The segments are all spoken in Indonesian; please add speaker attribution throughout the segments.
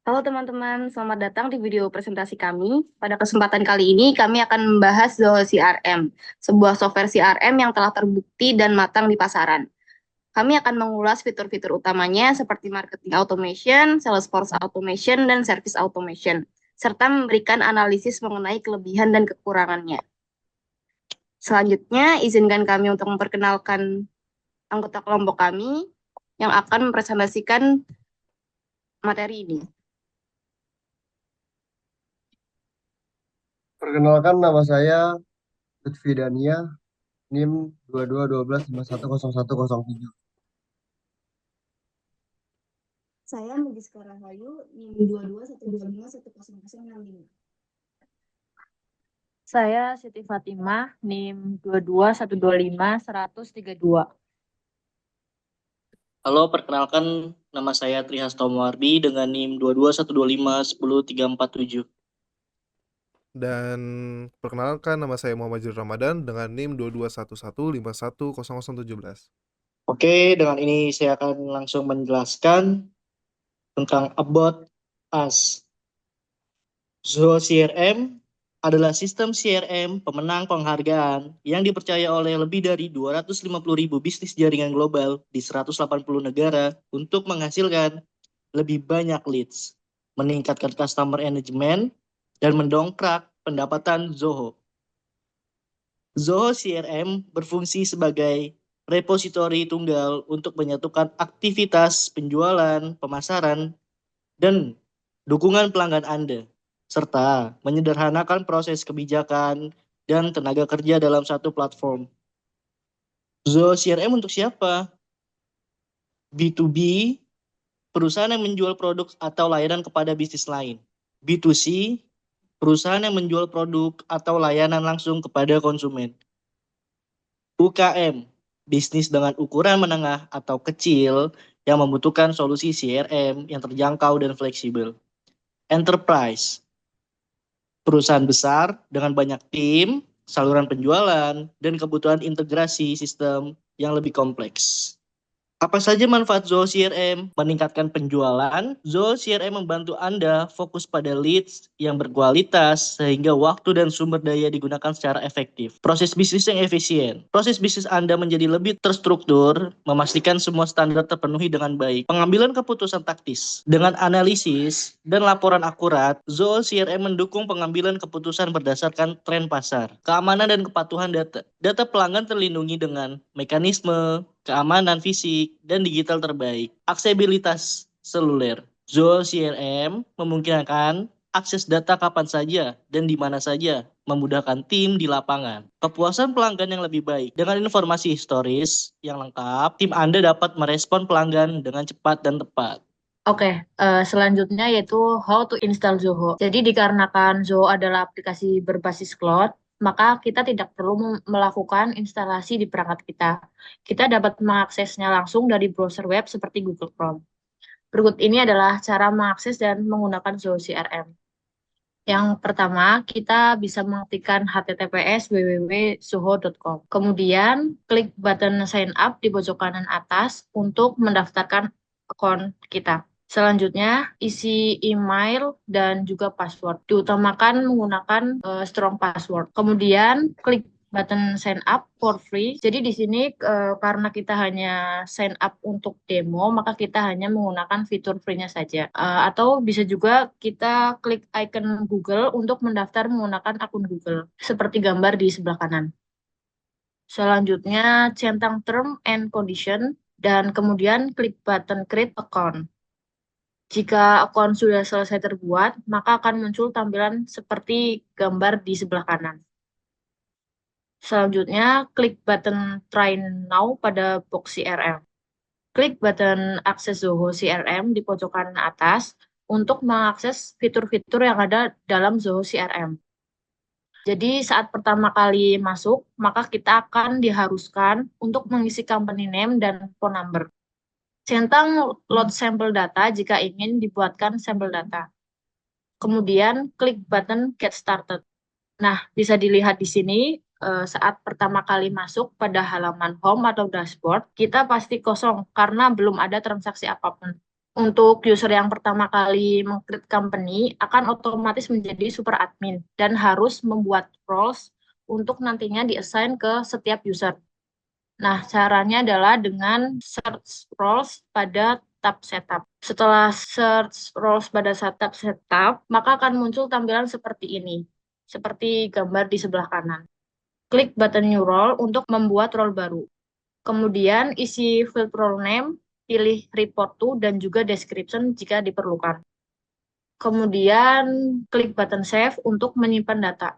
Speaker 1: Halo teman-teman, selamat datang di video presentasi kami. Pada kesempatan kali ini, kami akan membahas Zoho CRM, sebuah software CRM yang telah terbukti dan matang di pasaran. Kami akan mengulas fitur-fitur utamanya seperti marketing automation, Salesforce automation, dan service automation, serta memberikan analisis mengenai kelebihan dan kekurangannya. Selanjutnya, izinkan kami untuk memperkenalkan anggota kelompok kami yang akan mempresentasikan materi ini.
Speaker 2: Perkenalkan, nama saya Lutfi Dania, NIM 2212510107.
Speaker 1: Saya Mugiska Rahayu, NIM 2212510065.
Speaker 3: Saya Siti Fatimah, NIM 22125132.
Speaker 4: Halo, perkenalkan nama saya Trihastomo Ardi dengan NIM 2212510347.
Speaker 5: Dan perkenalkan, nama saya Muhammad Jul Ramadan dengan NIM 2211510017.
Speaker 4: Oke, dengan ini saya akan langsung menjelaskan tentang About Us. Zoho CRM adalah sistem CRM pemenang penghargaan yang dipercaya oleh lebih dari 250.000 bisnis jaringan global di 180 negara untuk menghasilkan lebih banyak leads, meningkatkan customer engagement, dan mendongkrak pendapatan Zoho. Zoho CRM berfungsi sebagai repositori tunggal untuk menyatukan aktivitas penjualan, pemasaran, dan dukungan pelanggan Anda, serta menyederhanakan proses kebijakan dan tenaga kerja dalam satu platform. Zoho CRM untuk siapa? B2B, perusahaan yang menjual produk atau layanan kepada bisnis lain. B2C, perusahaan yang menjual produk atau layanan langsung kepada konsumen. UKM, bisnis dengan ukuran menengah atau kecil yang membutuhkan solusi CRM yang terjangkau dan fleksibel. Enterprise, perusahaan besar dengan banyak tim, saluran penjualan, dan kebutuhan integrasi sistem yang lebih kompleks. Apa saja manfaat Zoho CRM? Meningkatkan penjualan. Zoho CRM membantu Anda fokus pada leads yang berkualitas sehingga waktu dan sumber daya digunakan secara efektif. Proses bisnis yang efisien. Proses bisnis Anda menjadi lebih terstruktur, memastikan semua standar terpenuhi dengan baik. Pengambilan keputusan taktis. Dengan analisis dan laporan akurat, Zoho CRM mendukung pengambilan keputusan berdasarkan tren pasar. Keamanan dan kepatuhan data. Data pelanggan terlindungi dengan mekanisme keamanan fisik, dan digital terbaik. Aksesibilitas seluler. Zoho CRM memungkinkan akses data kapan saja dan di mana saja, memudahkan tim di lapangan. Kepuasan pelanggan yang lebih baik. Dengan informasi historis yang lengkap, tim Anda dapat merespon pelanggan dengan cepat dan tepat.
Speaker 3: Oke, selanjutnya yaitu how to install Zoho. Jadi dikarenakan Zoho adalah aplikasi berbasis cloud, maka kita tidak perlu melakukan instalasi di perangkat kita. Kita dapat mengaksesnya langsung dari browser web seperti Google Chrome. Berikut ini adalah cara mengakses dan menggunakan Zoho CRM. Yang pertama, kita bisa mengetikkan https://www.zoho.com. Kemudian, klik button sign up di pojok kanan atas untuk mendaftarkan akun kita. Selanjutnya, isi email dan juga password. Diutamakan menggunakan strong password. Kemudian, klik button sign up for free. Jadi di sini karena kita hanya sign up untuk demo, maka kita hanya menggunakan fitur free-nya saja. Atau bisa juga kita klik icon Google untuk mendaftar menggunakan akun Google, seperti gambar di sebelah kanan. Selanjutnya, centang term and condition, dan kemudian klik button create account. Jika akun sudah selesai terbuat, maka akan muncul tampilan seperti gambar di sebelah kanan. Selanjutnya, klik button Try Now pada box CRM. Klik button Akses Zoho CRM di pojok kanan atas untuk mengakses fitur-fitur yang ada dalam Zoho CRM. Jadi saat pertama kali masuk, maka kita akan diharuskan untuk mengisi company name dan phone number. Centang load sampel data jika ingin dibuatkan sampel data. Kemudian klik button Get Started. Nah, bisa dilihat di sini saat pertama kali masuk pada halaman home atau dashboard, kita pasti kosong karena belum ada transaksi apapun. Untuk user yang pertama kali meng-create company akan otomatis menjadi super admin dan harus membuat roles untuk nantinya di-assign ke setiap user. Nah, caranya adalah dengan search roles pada tab setup. Setelah search roles pada tab setup, maka akan muncul tampilan seperti ini, seperti gambar di sebelah kanan. Klik button new role untuk membuat role baru. Kemudian isi field role name, pilih report to dan juga description jika diperlukan. Kemudian klik button save untuk menyimpan data.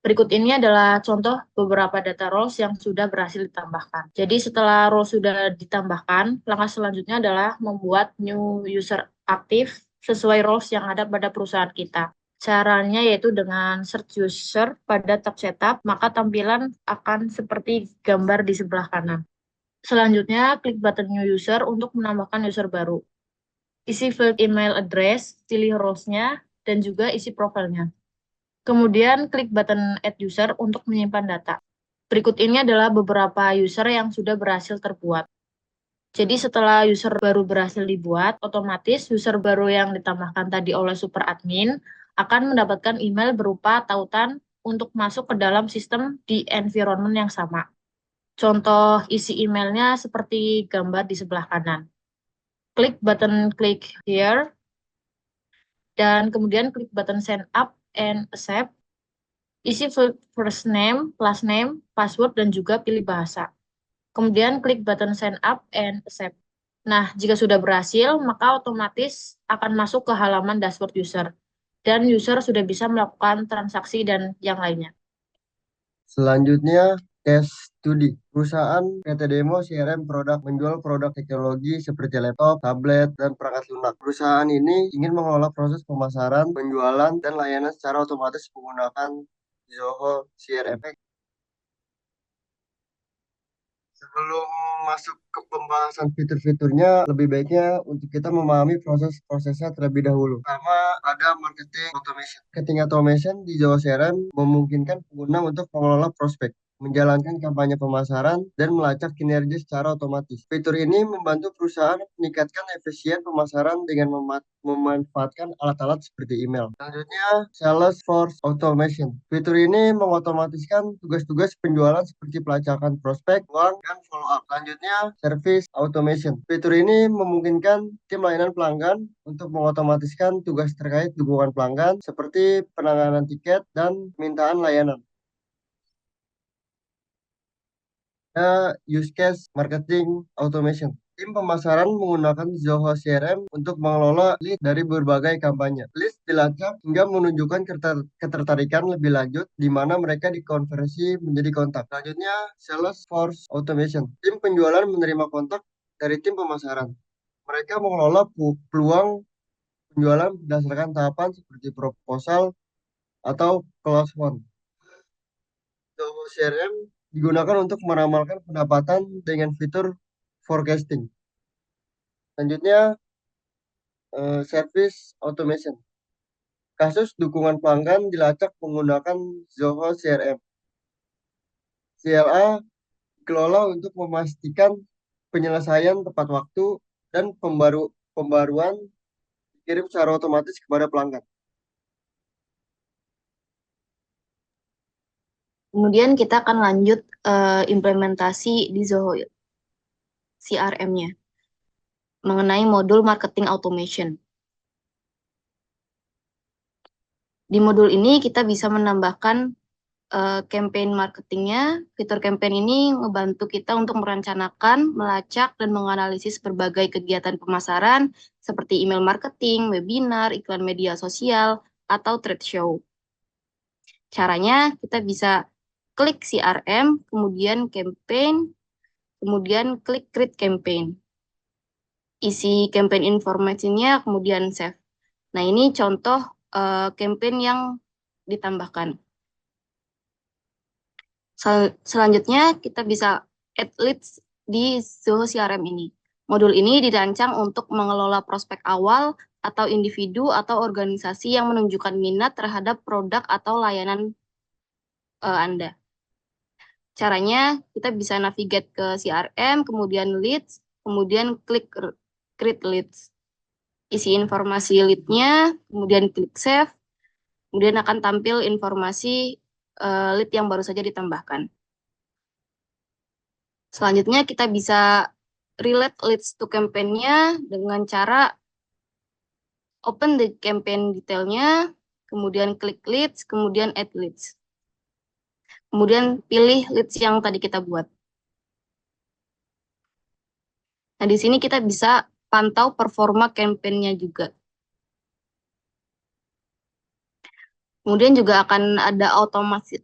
Speaker 3: Berikut ini adalah contoh beberapa data roles yang sudah berhasil ditambahkan. Jadi setelah role sudah ditambahkan, langkah selanjutnya adalah membuat new user aktif sesuai roles yang ada pada perusahaan kita. Caranya yaitu dengan search user pada tab setup, maka tampilan akan seperti gambar di sebelah kanan. Selanjutnya, klik button new user untuk menambahkan user baru. Isi field email address, pilih roles-nya, dan juga isi profilnya. Kemudian klik button add user untuk menyimpan data. Berikut ini adalah beberapa user yang sudah berhasil terbuat. Jadi setelah user baru berhasil dibuat, otomatis user baru yang ditambahkan tadi oleh super admin akan mendapatkan email berupa tautan untuk masuk ke dalam sistem di environment yang sama. Contoh isi emailnya seperti gambar di sebelah kanan. Klik button click here, dan kemudian klik button send up and accept. Isi first name, last name, password, dan juga pilih bahasa. Kemudian klik button sign up and accept. Nah, jika sudah berhasil, maka otomatis akan masuk ke halaman dashboard user. Dan user sudah bisa melakukan transaksi dan yang lainnya.
Speaker 2: Selanjutnya, case studi. Perusahaan PT Demo CRM produk menjual produk teknologi seperti laptop, tablet, dan perangkat lunak. Perusahaan ini ingin mengelola proses pemasaran, penjualan, dan layanan secara otomatis menggunakan Zoho CRM. Sebelum masuk ke pembahasan fitur-fiturnya, lebih baiknya untuk kita memahami proses-prosesnya terlebih dahulu. Pertama, ada marketing automation. Marketing automation di Zoho CRM memungkinkan pengguna untuk mengelola prospek, menjalankan kampanye pemasaran, dan melacak kinerja secara otomatis. Fitur ini membantu perusahaan meningkatkan efisien pemasaran dengan memanfaatkan alat-alat seperti email. Selanjutnya, Salesforce Automation. Fitur ini mengotomatiskan tugas-tugas penjualan seperti pelacakan prospek, uang, dan follow-up. Selanjutnya, Service Automation. Fitur ini memungkinkan tim layanan pelanggan untuk mengotomatiskan tugas terkait dukungan pelanggan seperti penanganan tiket dan permintaan layanan. Use case marketing automation. Tim pemasaran menggunakan Zoho CRM untuk mengelola lead dari berbagai kampanye. List dilacak hingga menunjukkan ketertarikan lebih lanjut di mana mereka dikonversi menjadi kontak. Selanjutnya, Salesforce Automation. Tim penjualan menerima kontak dari tim pemasaran. Mereka mengelola peluang penjualan berdasarkan tahapan seperti proposal atau close one. Zoho CRM digunakan untuk meramalkan pendapatan dengan fitur forecasting. Selanjutnya, service automation. Kasus dukungan pelanggan dilacak menggunakan Zoho CRM. CLA dikelola untuk memastikan penyelesaian tepat waktu dan pembaruan dikirim secara otomatis kepada pelanggan.
Speaker 1: Kemudian kita akan lanjut implementasi di Zoho CRM-nya mengenai modul marketing automation. Di modul ini kita bisa menambahkan campaign marketingnya. Fitur campaign ini membantu kita untuk merencanakan, melacak, dan menganalisis berbagai kegiatan pemasaran seperti email marketing, webinar, iklan media sosial, atau trade show. Caranya kita bisa klik CRM, kemudian campaign, kemudian klik create campaign. Isi campaign informasinya, kemudian save. Nah, ini contoh campaign yang ditambahkan. Selanjutnya, kita bisa add leads di Zoho CRM ini. Modul ini dirancang untuk mengelola prospek awal atau individu atau organisasi yang menunjukkan minat terhadap produk atau layanan Anda. Caranya, kita bisa navigate ke CRM, kemudian leads, kemudian klik create leads. isi informasi lead-nya, kemudian klik save, kemudian akan tampil informasi lead yang baru saja ditambahkan. Selanjutnya kita bisa relate leads to campaign-nya dengan cara open the campaign detailnya, kemudian klik leads, kemudian add leads. Kemudian pilih leads yang tadi kita buat. Nah, di sini kita bisa pantau performa campaign-nya juga. Kemudian juga akan ada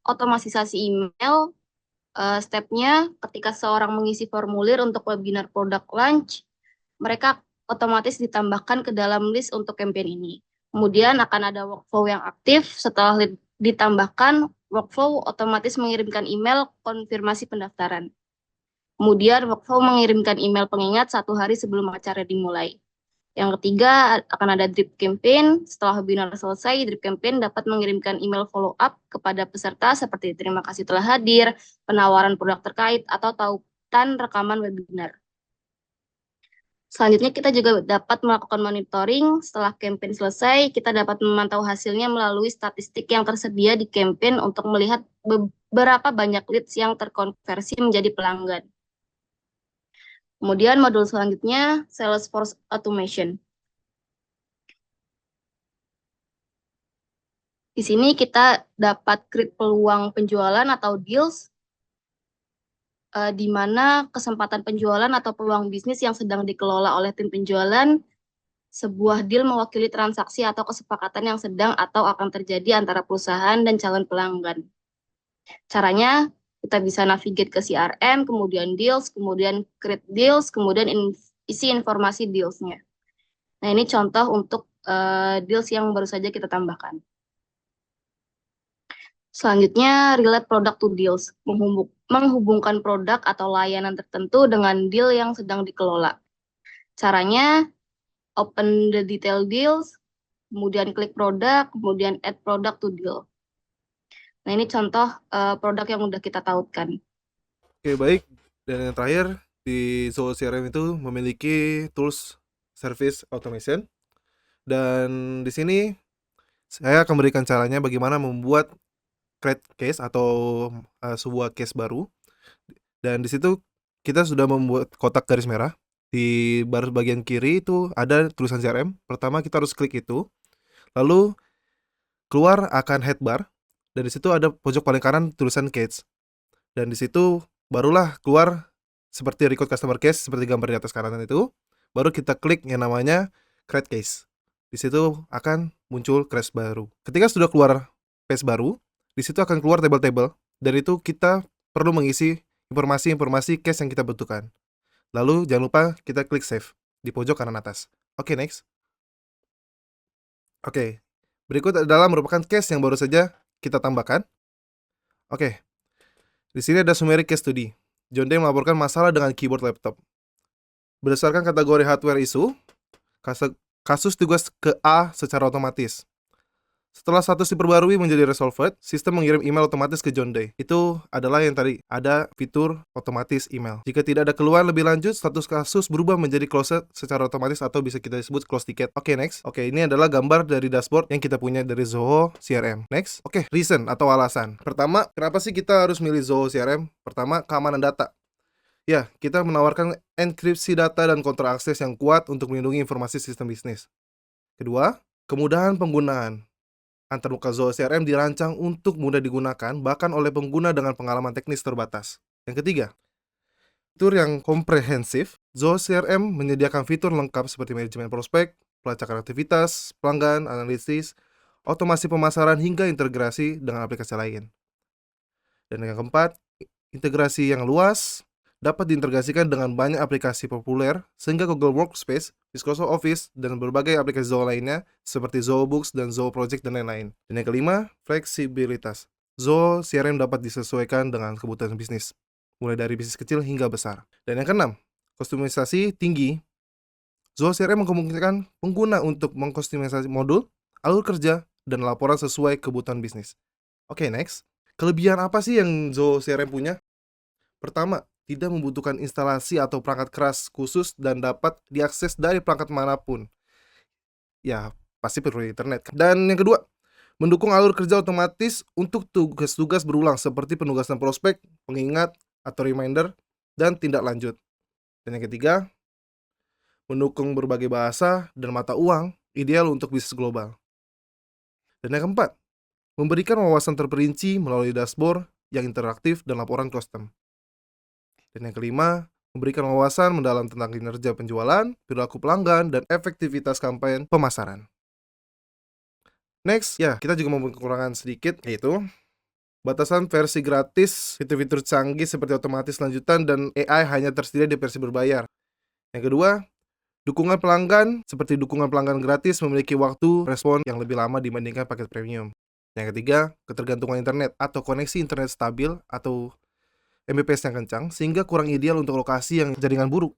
Speaker 1: otomatisasi email. Step-nya ketika seorang mengisi formulir untuk webinar produk launch, mereka otomatis ditambahkan ke dalam list untuk campaign ini. Kemudian akan ada workflow yang aktif. Setelah ditambahkan, workflow otomatis mengirimkan email konfirmasi pendaftaran. Kemudian workflow mengirimkan email pengingat 1 hari sebelum acara dimulai. Yang ketiga, akan ada drip campaign. Setelah webinar selesai, drip campaign dapat mengirimkan email follow up kepada peserta seperti terima kasih telah hadir, penawaran produk terkait, atau tautan rekaman webinar. Selanjutnya kita juga dapat melakukan monitoring. Setelah campaign selesai, kita dapat memantau hasilnya melalui statistik yang tersedia di campaign untuk melihat beberapa banyak leads yang terkonversi menjadi pelanggan. Kemudian modul selanjutnya, Salesforce Automation. Di sini kita dapat create peluang penjualan atau deals, di mana kesempatan penjualan atau peluang bisnis yang sedang dikelola oleh tim penjualan, sebuah deal mewakili transaksi atau kesepakatan yang sedang atau akan terjadi antara perusahaan dan calon pelanggan. Caranya, kita bisa navigate ke CRM, kemudian deals, kemudian create deals, kemudian isi informasi deals-nya. Nah, ini contoh untuk deals yang baru saja kita tambahkan. Selanjutnya, relate product to deals, menghubungkan produk atau layanan tertentu dengan deal yang sedang dikelola. Caranya, open the detail deals, kemudian klik produk, kemudian add product to deal. Nah, ini contoh produk yang udah kita tautkan.
Speaker 5: Oke, baik. Dan yang terakhir, di Zoho CRM itu memiliki tools service automation. Dan di sini saya akan berikan caranya bagaimana membuat create case atau sebuah case baru. Dan di situ kita sudah membuat kotak garis merah. Di bagian kiri itu ada tulisan CRM. Pertama kita harus klik itu. Lalu keluar akan headbar. Dan di situ ada pojok paling kanan tulisan case. Dan di situ barulah keluar seperti record customer case seperti gambar di atas kanan itu. Baru kita klik yang namanya create case. Di situ akan muncul case baru. Ketika sudah keluar page baru, di situ akan keluar table-table. Dan itu kita perlu mengisi informasi-informasi case yang kita butuhkan. Lalu jangan lupa kita klik save di pojok kanan atas. Oke, next. Oke, berikut adalah merupakan case yang baru saja kita tambahkan. Oke, di sini ada summary case study. John Day melaporkan masalah dengan keyboard laptop. Berdasarkan kategori hardware issue, kasus tugas ke A secara otomatis. Setelah status diperbarui menjadi resolved, sistem mengirim email otomatis ke John Day. Itu adalah yang tadi, ada fitur otomatis email. Jika tidak ada keluhan lebih lanjut, status kasus berubah menjadi closed secara otomatis atau bisa kita sebut close ticket. Oke, next. Oke, ini adalah gambar dari dashboard yang kita punya dari Zoho CRM. Next. Oke, reason atau alasan. Pertama, kenapa sih kita harus milih Zoho CRM? Pertama, keamanan data. Ya, kita menawarkan enkripsi data dan kontrol akses yang kuat untuk melindungi informasi sistem bisnis. Kedua, kemudahan penggunaan. Antarmuka Zoho CRM dirancang untuk mudah digunakan bahkan oleh pengguna dengan pengalaman teknis terbatas. Yang ketiga, fitur yang komprehensif. Zoho CRM menyediakan fitur lengkap seperti manajemen prospek, pelacakan aktivitas, pelanggan, analisis, otomasi pemasaran hingga integrasi dengan aplikasi lain. Dan yang keempat, integrasi yang luas dapat diintegrasikan dengan banyak aplikasi populer sehingga Google Workspace, Microsoft Office, dan berbagai aplikasi Zoho lainnya seperti Zoho Books dan Zoho Project dan lain-lain. Dan yang kelima, fleksibilitas. Zoho CRM dapat disesuaikan dengan kebutuhan bisnis, mulai dari bisnis kecil hingga besar. Dan yang keenam, kustomisasi tinggi. Zoho CRM memungkinkan pengguna untuk mengkustomisasi modul, alur kerja, dan laporan sesuai kebutuhan bisnis. Oke, next. Kelebihan apa sih yang Zoho CRM punya? Pertama, tidak membutuhkan instalasi atau perangkat keras khusus dan dapat diakses dari perangkat manapun. ya pasti perlu internet. Dan yang kedua, mendukung alur kerja otomatis untuk tugas-tugas berulang seperti penugasan prospek, pengingat, atau reminder, dan tindak lanjut. Dan yang ketiga, mendukung berbagai bahasa dan mata uang ideal untuk bisnis global. Dan yang keempat, memberikan wawasan terperinci melalui dashboard yang interaktif dan laporan custom. Dan yang kelima, memberikan wawasan mendalam tentang kinerja penjualan, perilaku pelanggan, dan efektivitas kampanye pemasaran. Next, ya, kita juga mempunyai kekurangan sedikit, yaitu batasan versi gratis, fitur-fitur canggih seperti otomatis lanjutan, dan AI hanya tersedia di versi berbayar. Yang kedua, dukungan pelanggan, seperti dukungan pelanggan gratis memiliki waktu respon yang lebih lama dibandingkan paket premium. Yang ketiga, ketergantungan internet atau koneksi internet stabil atau Mbps yang kencang, sehingga kurang ideal untuk lokasi yang jaringan buruk.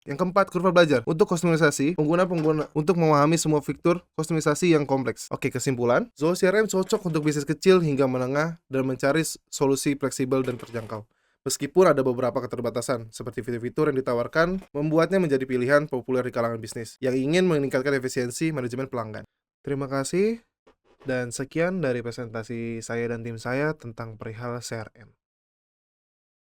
Speaker 5: Yang keempat, kurva belajar. Untuk kustomisasi, pengguna untuk memahami semua fitur kustomisasi yang kompleks. Oke, kesimpulan, Zoho CRM cocok untuk bisnis kecil hingga menengah dan mencari solusi fleksibel dan terjangkau. Meskipun ada beberapa keterbatasan, seperti fitur-fitur yang ditawarkan, membuatnya menjadi pilihan populer di kalangan bisnis yang ingin meningkatkan efisiensi manajemen pelanggan. Terima kasih, dan sekian dari presentasi saya dan tim saya tentang perihal CRM.